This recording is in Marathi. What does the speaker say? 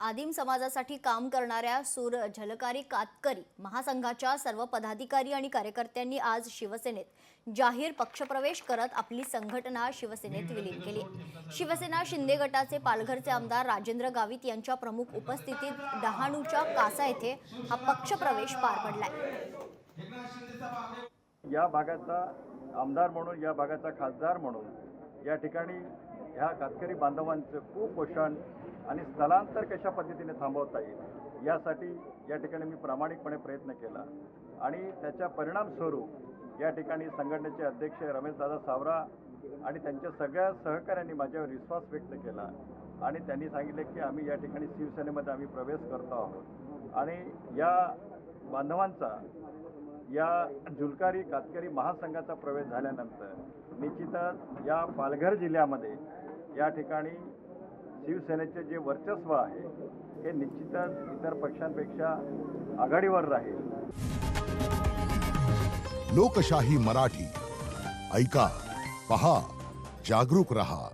आदिम समाजासाठी काम करणाऱ्या सूर झलकारी कातकरी महासंघाच्या सर्व पदाधिकारी आणि कार्यकर्त्यांनी आज शिवसेनेत जाहीर पक्षप्रवेश करत आपली संघटना शिवसेनेत विलीन केली। शिवसेना शिंदे गटाचे पालघरचे आमदार राजेंद्र गावित यांच्या प्रमुख उपस्थितीत डहाणूच्या कासा येथे हा पक्षप्रवेश पार पडलाय। या भागाचा आमदार म्हणून, या भागाचा खासदार म्हणून या ठिकाणी ह्या कातकरी बांधवांचं कुपोषण आणि स्थलांतर कशा पद्धतीने थांबवता येईल यासाठी या ठिकाणी मी प्रामाणिकपणे प्रयत्न केला आणि त्याच्या परिणाम स्वरूप या ठिकाणी संघटनेचे अध्यक्ष रमेशदादा सावरा आणि त्यांच्या सगळ्या सहकाऱ्यांनी माझ्यावर विश्वास व्यक्त केला आणि त्यांनी सांगितले की आम्ही या ठिकाणी शिवसेनेमध्ये आम्ही प्रवेश करतो आहोत। आणि या बांधवांचा या झुलकारी कातकरी महासंघाचा प्रवेश झाल्यानंतर निश्चितच या पालघर जिल्ह्यामध्ये या ठिकाणी शिवसेनेचे जे वर्चस्व आहे हे निश्चितच इतर पक्षांपेक्षा आघाडीवर राहील। लोकशाही मराठी ऐका, पहा, जागरूक रहा।